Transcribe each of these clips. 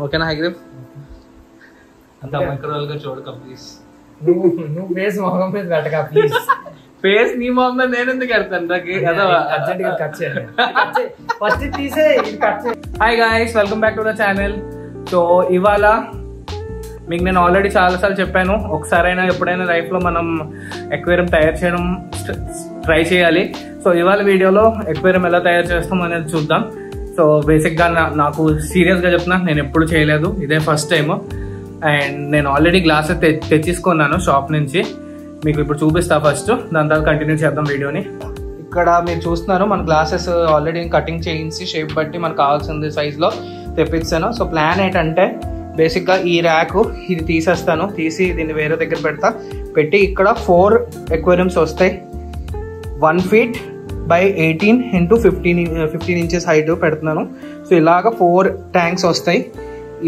ఓకేనా హైగ్రీవ్? అంత మైక్రోవేల్ గా చూడక ప్లీజ్. నువ్వు ఫేస్ మొహం మీద పెట్టక ప్లీజ్. ఫేస్ నీ మొహం మీద నేను ఎందుకు కడతాను? ఫస్ట్ తీసే. Hi guys, welcome back to the channel. So ఇవాళ మీకు నేను ఆల్రెడీ చాలాసార్లు చెప్పాను, ఒకసారైనా ఎప్పుడైనా లైఫ్లో మనం ఎక్వేరియం తయారు చేయడం ట్రై చేయాలి. సో ఇవాళ వీడియోలో ఎక్వేరియం ఎలా తయారు చేస్తాం అనేది చూద్దాం. సో బేసిక్గా నాకు సీరియస్గా చెప్తున్నా, నేను ఎప్పుడు చేయలేదు, ఇదే ఫస్ట్ టైము. అండ్ నేను ఆల్రెడీ గ్లాసెస్ తెచ్చేసుకున్నాను షాప్ నుంచి, మీకు ఇప్పుడు చూపిస్తా ఫస్ట్, దాని తర్వాత కంటిన్యూ చేద్దాం వీడియోని. ఇక్కడ మీరు చూస్తున్నారు మన గ్లాసెస్ ఆల్రెడీ కటింగ్ చేయించి షేప్ బట్టి మనకు కావాల్సిన సైజులో తెప్పించాను. సో ప్లాన్ ఏంటంటే బేసిక్గా ఈ ర్యాకు ఇది తీసేస్తాను, తీసి దీన్ని వేరే దగ్గర పెట్టి ఇక్కడ 4 ఎక్వేరియంస్ వస్తాయి. 1 feet by 18 into 15 inches height పెడుతున్నాను. సో ఇలాగ 4 ట్యాంక్స్ వస్తాయి.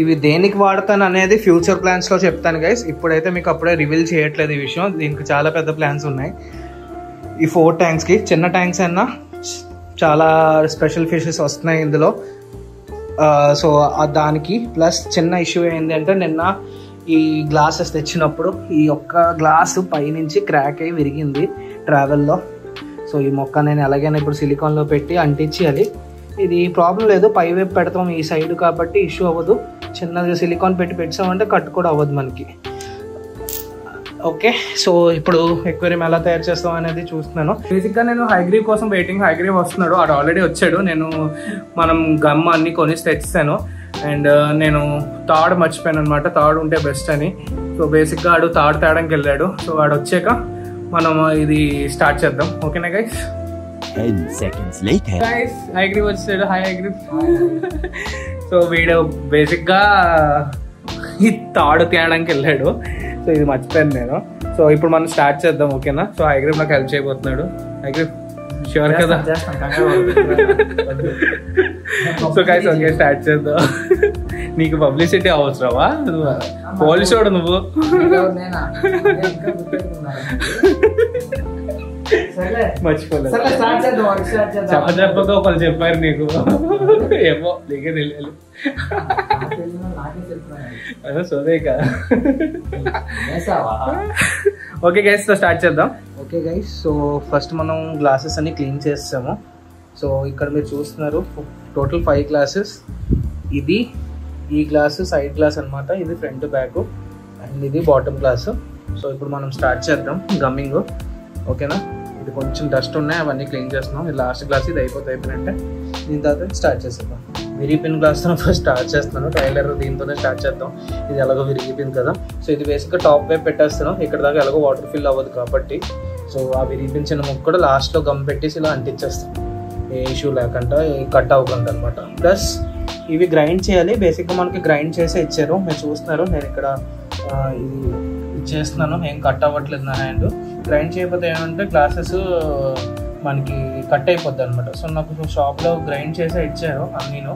ఇవి దేనికి వాడతాను అనేది ఫ్యూచర్ ప్లాన్స్లో చెప్తాను గైస్, ఇప్పుడైతే మీకు అప్పుడే రివీల్ చేయట్లేదు ఈ విషయం. దీనికి చాలా పెద్ద ప్లాన్స్ ఉన్నాయి. ఈ 4 ట్యాంక్స్కి చిన్న ట్యాంక్స్ అయినా చాలా స్పెషల్ ఫిషెస్ వస్తున్నాయి ఇందులో. సో దానికి ప్లస్ చిన్న ఇష్యూ ఏంటి అంటే, నిన్న ఈ గ్లాసెస్ తెచ్చినప్పుడు ఈ ఒక్క గ్లాసు పైనుంచి క్రాక్ అయ్యి విరిగింది ట్రావెల్లో. సో ఈ మొక్క నేను ఎలాగైనా ఇప్పుడు సిలికాన్లో పెట్టి అంటించేయాలి. ఇది ప్రాబ్లం లేదు, పై వైపు పెడతాం ఈ సైడ్ కాబట్టి ఇష్యూ అవ్వదు. చిన్నగా సిలికాన్ పెట్టామంటే కట్ కూడా అవ్వదు మనకి. ఓకే, సో ఇప్పుడు ఎక్వేరియం ఎలా తయారు చేస్తాం అనేది చూస్తున్నాను. బేసిక్గా నేను హైగ్రీవ్ కోసం వెయిటింగ్. హైగ్రీవ్ వస్తున్నాడు, ఆడు ఆల్రెడీ వచ్చాడు. మనం గమ్ అన్ని కొనిసి తెచ్చాను. అండ్ నేను తాడు మర్చిపోయాను అనమాట, తాడు ఉంటే బెస్ట్ అని. సో బేసిక్గా ఆడు తాడు తేడానికి వెళ్ళాడు. సో ఆడు వచ్చాక మనం ఇది స్టార్ట్ చేద్దాం. ఓకేనా guys? 10 seconds later. Guys, Hayagreev వచ్చాడు. హాయ్ హైగ్రీవ్. సో వీడు బేసిక్గా ఈ తాడు తేయడానికి వెళ్ళాడు. సో ఇది మర్చిపోయాను నేను. సో ఇప్పుడు మనం స్టార్ట్ చేద్దాం. ఓకేనా? సో హైగ్రీవ్ నాకు హెల్ప్ చేయబోతున్నాడు. హైగ్రీవ్ ష్యూర్ కదా? సో గైస్ ఓకే, స్టార్ట్ చేద్దాం. నీకు పబ్లిసిటీ అవసరమా? పోలీసోడు నువ్వు. చెప్పక ఒకళ్ళు చెప్పారు నీకు, ఏమో నీకే తెలియాలి. సోదే కదా. ఓకే గైస్, సో స్టార్ట్ చేద్దాం. ఓకే గైస్, సో ఫస్ట్ మనం గ్లాసెస్ అన్ని క్లీన్ చేస్తాము. సో ఇక్కడ మీరు చూస్తున్నారు టోటల్ 5 గ్లాసెస్. ఇది ఈ గ్లాసు సైడ్ గ్లాస్ అనమాట, ఇది ఫ్రంట్ బ్యాక్, అండ్ ఇది బాటమ్ గ్లాస్. సో ఇప్పుడు మనం స్టార్ట్ చేద్దాం గమ్మింగ్. ఓకేనా? ఇది కొంచెం డస్ట్ ఉన్నాయి, అవన్నీ క్లీన్ చేస్తున్నాం. ఇది లాస్ట్ గ్లాస్, ఇది అయిపోయినట్టే. దీని తర్వాత స్టార్ట్ చేసేద్దాం. విరిగిపోయిన గ్లాస్తో ఫస్ట్ స్టార్ట్ చేస్తున్నాను. ట్రైలర్ దీంతోనే స్టార్ట్ చేద్దాం. ఇది ఎలాగో విరిగిపోయింది కదా. సో ఇది బేసిక్గా టాప్ వైపు పెట్టేస్తున్నాం, ఇక్కడ దాకా ఎలాగో వాటర్ ఫిల్ అవ్వదు కాబట్టి. సో ఆ విరిగిపించిన ముక్క కూడా లాస్ట్లో గమ్ పెట్టేసి ఇలా అంటించేస్తాం, ఏ ఇష్యూ లేకుండా, కట్ అవ్వకుండా అనమాట. ప్లస్ ఇవి గ్రైండ్ చేయాలి. బేసిక్గా మనకి గ్రైండ్ చేసే ఇచ్చారు, మీరు చూస్తున్నారు. నేను ఇక్కడ ఇది చేస్తున్నాను, ఏం కట్ అవ్వట్లేదు నా హ్యాండ్. గ్రైండ్ చేయకపోతే ఏమంటే గ్లాసెస్ మనకి కట్ అయిపోద్ది అనమాట. సో నాకు షాప్లో గ్రైండ్ చేసే ఇచ్చారు అన్నీను.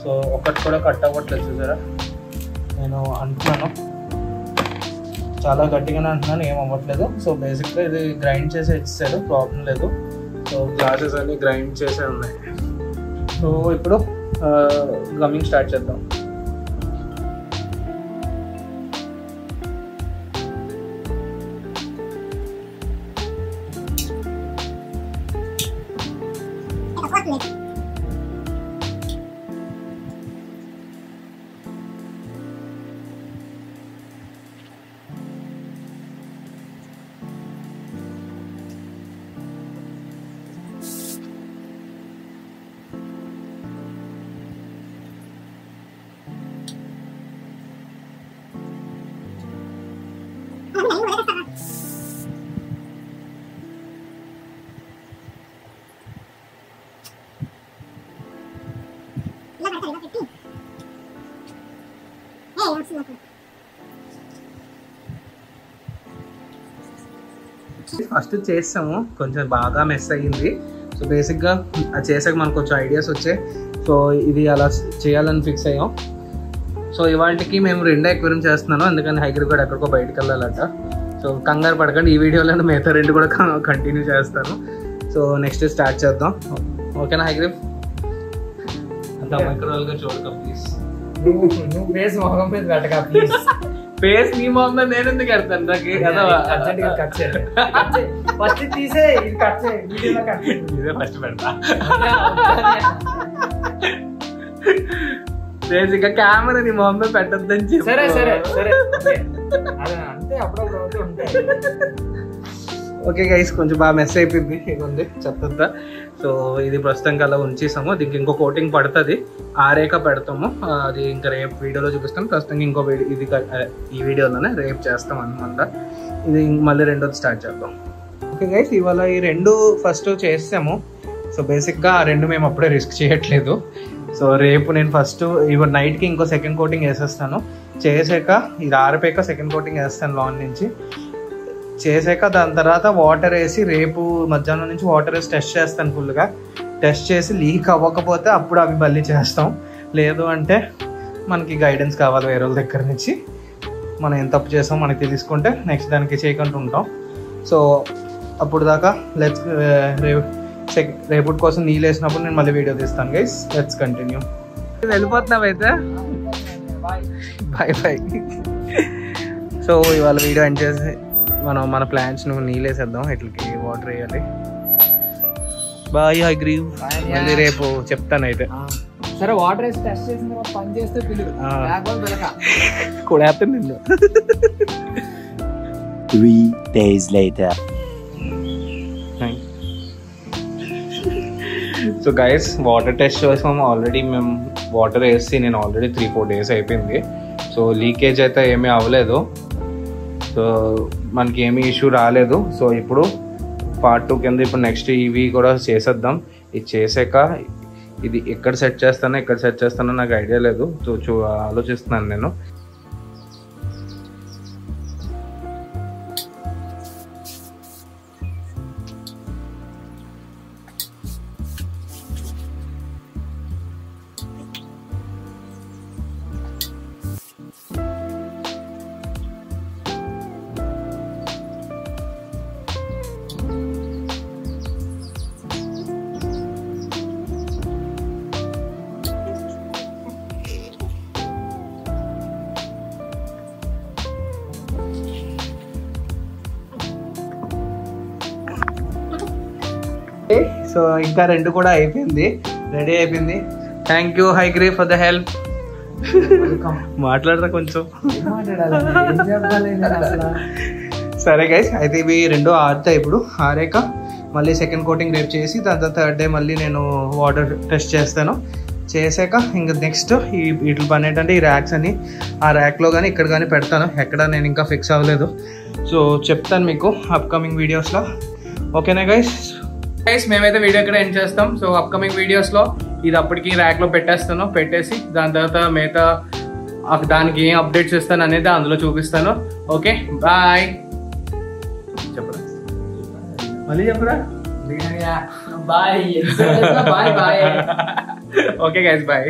సో ఒకటి కూడా కట్ అవ్వట్లేదు, చూసారా? నేను అంటున్నాను చాలా గట్టిగానే అంటున్నాను, ఏం అవ్వట్లేదు. సో బేసిక్గా ఇది గ్రైండ్ చేసే ఇచ్చారు, ప్రాబ్లం లేదు. సో గ్లాసెస్ అన్నీ గ్రైండ్ చేసే ఉన్నాయి. సో ఇప్పుడు గమ్మింగ్ స్టార్ట్ చేద్దాం. ఫస్ట్ చేసాము, కొంచెం బాగా మెస్ అయ్యింది. సో బేసిక్గా అది చేసాక మనకు కొంచెం ఐడియాస్ వచ్చాయి. సో ఇది అలా చేయాలని ఫిక్స్ అయ్యాం. సో ఇవాళకి మేము 2 ఎక్వేరియం చేస్తున్నాను, అందుకని హైగ్రీవ్ కూడా ఎక్కడికో బయటకు వెళ్ళాలట. సో కంగారు పడకండి, ఈ వీడియోలో మిగతా 2 కూడా కంటిన్యూ చేస్తాను. సో నెక్స్ట్ స్టార్ట్ చేద్దాం. ఓకేనా హైగ్రీవ్? అంత మైక్రోవేల్గా చూడక ప్లీజ్. నువ్వు ఫేస్ మొహం మీద పెట్టగా ప్లీజ్. ఫేస్ నీ మొహం నేను ఎందుకు కడతాను అర్జెంట్ గా కట్ చేయాలి. ఫస్ట్ తీసే ఇది కట్ చేయి, వీడియోలో కట్ చేయి. ఇదే ఫస్ట్ పెడతా. బేసిక్ గా కెమెరా నీ మొహం మీద పెట్టద్దని చెప్పి. సరే సరే సరే అదే అంతే, అప్పుడప్పుడు అవుతూ ఉంటాయి. ఓకే గైస్, కొంచెం బాగా మెస్ అయిపోయింది ఇదిగోండి చెత్త. సో ఇది ప్రస్తుతానికి అలా ఉంచేసాము. దీనికి ఇంకో కోటింగ్ పడుతుంది, ఆరేక పెడతాము. అది ఇంకా రేపు వీడియోలో చూపిస్తాం. ప్రస్తుతానికి ఇంకో ఇది ఈ వీడియోలోనే రేపు చేస్తాం అనమాట. ఇది మళ్ళీ రెండోది స్టార్ట్ చేద్దాం. ఓకే గైస్, ఇవాళ ఈ రెండు ఫస్ట్ చేసాము. సో బేసిక్గా ఆ రెండు మేము అప్పుడే రిస్క్ చేయట్లేదు. సో రేపు నేను ఫస్ట్ ఇవాళ నైట్కి ఇంకో సెకండ్ కోటింగ్ వేసేస్తాను. చేసాక ఇది ఆరిపోయాక సెకండ్ కోటింగ్ వేస్తాను లాన్ నుంచి. చేసాక దాని తర్వాత వాటర్ వేసి రేపు మధ్యాహ్నం నుంచి వాటర్ వేసి టెస్ట్ చేస్తాను ఫుల్గా. టెస్ట్ చేసి లీక్ అవ్వకపోతే అప్పుడు అవి మళ్ళీ చేస్తాం. లేదు అంటే మనకి గైడెన్స్ కావాలి వేరే వాళ్ళ దగ్గర నుంచి. మనం ఏం తప్పు చేస్తాం మనకి తెలుసుకుంటే నెక్స్ట్ దానికి చేయకుండా ఉంటాం. సో అప్పుడు దాకా రేపటి కోసం నీళ్ళు వేసినప్పుడు నేను మళ్ళీ వీడియో తీస్తాను గైస్. Let's continue. వెళ్ళిపోతున్నావు అయితే బాయ్ బాయ్. సో ఇవాళ వీడియో ఎండ్ చేసి మన ప్లాంట్స్ నీళ్ళు వేసేద్దాం. ఇట్లకి వాటర్ వేయాలి. బాయ్ హై గ్రీవ్, మళ్ళీ రేపు చెప్తాను అయితే. సరే వాటర్ వేసి టెస్ట్ చేసిన తర్వాత పని చేస్తే పిలువు, కూడా హ్యాపీ నిన్ను. 3 days later. So guys, water test చేసాం ఆల్రెడీ. మేము వాటర్ వేసి నేను ఆల్రెడీ 3-4 days అయిపోయింది. సో లీకేజ్ అయితే ఏమీ అవ్వలేదు. సో మనకి ఏమీ ఇష్యూ రాలేదు. సో ఇప్పుడు పార్ట్ 2 కింద ఇప్పుడు నెక్స్ట్ ఇవి కూడా చేసేద్దాం. ఇది చేసాక ఇది ఎక్కడ సెట్ చేస్తానో నాకు ఐడియా లేదు. సో ఆలోచిస్తున్నాను నేను. సో ఇంకా రెండు కూడా అయిపోయింది, రెడీ అయిపోయింది. థ్యాంక్ యూ హైగ్రీ ఫర్ ద హెల్ప్. మాట్లాడరా కొంచెం. సరే గైస్, అయితే ఇవి రెండు ఆరుతాయి. ఇప్పుడు ఆరాక మళ్ళీ సెకండ్ కోటింగ్ రేపు చేసి దాని తర్వాత థర్డ్ డే మళ్ళీ నేను వాటర్ టెస్ట్ చేస్తాను. చేసాక ఇంకా నెక్స్ట్ వీటి పని ఏంటంటే ఈ ర్యాక్స్ అని ఆ ర్యాక్లో కానీ ఇక్కడ కానీ పెడతాను. ఎక్కడ నేను ఇంకా ఫిక్స్ అవ్వలేదు. సో చెప్తాను మీకు అప్కమింగ్ వీడియోస్లో. ఓకేనా గైస్? మేమైతే వీడియో ఇక్కడ ఎండ్ చేస్తాం. సో అప్కమింగ్ వీడియోస్లో ఇది అప్పటికి ర్యాక్లో పెట్టేస్తాను. పెట్టేసి దాని తర్వాత మిగతా దానికి ఏం అప్డేట్స్ ఇస్తాను అనేది అందులో చూపిస్తాను. Okay bye. చెప్పరా, మళ్ళీ చెప్పరా. Bye bye bye. Okay guys bye.